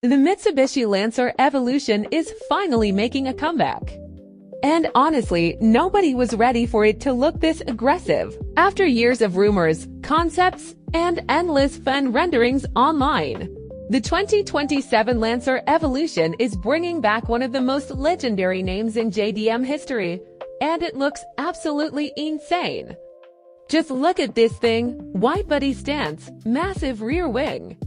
The Mitsubishi Lancer Evolution is finally making a comeback. And honestly, nobody was ready for it to look this aggressive. After years of rumors, concepts, and endless fan renderings online, the 2027 Lancer Evolution is bringing back one of the most legendary names in JDM history, and it looks absolutely insane. Just look at this thing: widebody stance, massive rear wing,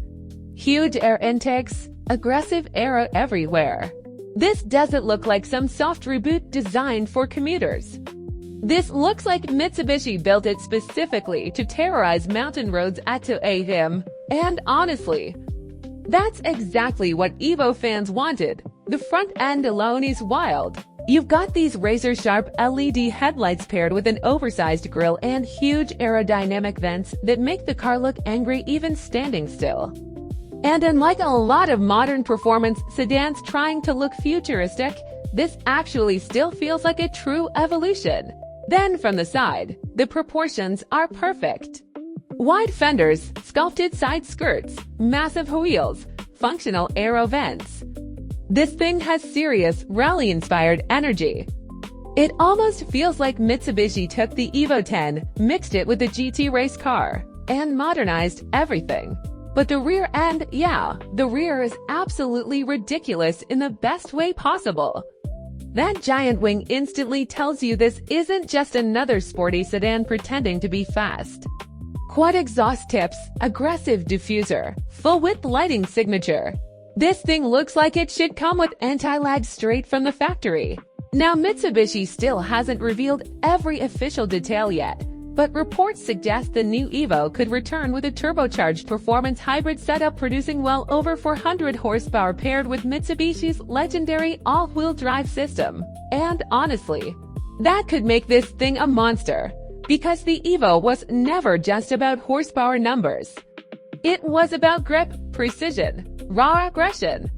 huge air intakes, aggressive aero everywhere. This doesn't look like some soft reboot designed for commuters. This looks like Mitsubishi built it specifically to terrorize mountain roads at 2 a.m. And honestly, that's exactly what Evo fans wanted. The front end alone is wild. You've got these razor-sharp LED headlights paired with an oversized grille and huge aerodynamic vents that make the car look angry even standing still. And unlike a lot of modern performance sedans trying to look futuristic, this actually still feels like a true evolution. Then from the side, the proportions are perfect. Wide fenders, sculpted side skirts, massive wheels, functional aero vents. This thing has serious, rally-inspired energy. It almost feels like Mitsubishi took the Evo 10, mixed it with the GT race car, and modernized everything. But the rear end, the rear is absolutely ridiculous in the best way possible. That giant wing instantly tells you this isn't just another sporty sedan pretending to be fast. Quad exhaust tips, aggressive diffuser, full-width lighting signature. This thing looks like it should come with anti-lag straight from the factory. Now, Mitsubishi still hasn't revealed every official detail yet, but reports suggest the new Evo could return with a turbocharged performance hybrid setup producing well over 400 horsepower paired with Mitsubishi's legendary all-wheel drive system. And honestly, that could make this thing a monster, because the Evo was never just about horsepower numbers. It was about grip, precision, raw aggression.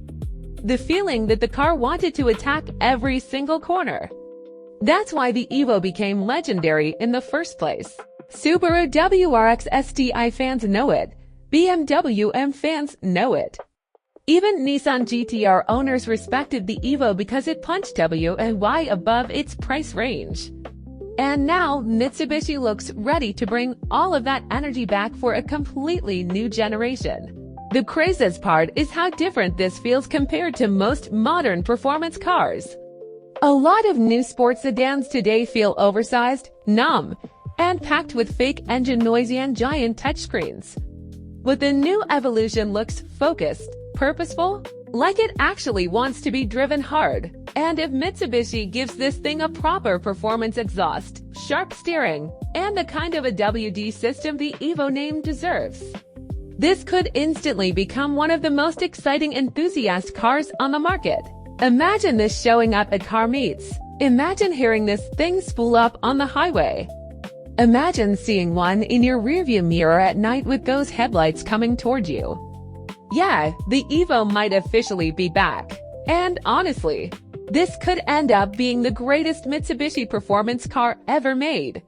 The feeling that the car wanted to attack every single corner. That's why the Evo became legendary in the first place. Subaru WRX STI fans know it. BMW M fans know it. Even Nissan GT-R owners respected the Evo because it punched W and Y above its price range. And now, Mitsubishi looks ready to bring all of that energy back for a completely new generation. The craziest part is how different this feels compared to most modern performance cars. A lot of new sports sedans today feel oversized, numb, and packed with fake engine noise and giant touchscreens. But the new Evolution looks focused, purposeful, like it actually wants to be driven hard. And if Mitsubishi gives this thing a proper performance exhaust, sharp steering, and the kind of a WD system the Evo name deserves, this could instantly become one of the most exciting enthusiast cars on the market. Imagine this showing up at car meets. Imagine hearing this thing spool up on the highway. Imagine seeing one in your rearview mirror at night with those headlights coming toward you. Yeah, the Evo might officially be back. And honestly, this could end up being the greatest Mitsubishi performance car ever made.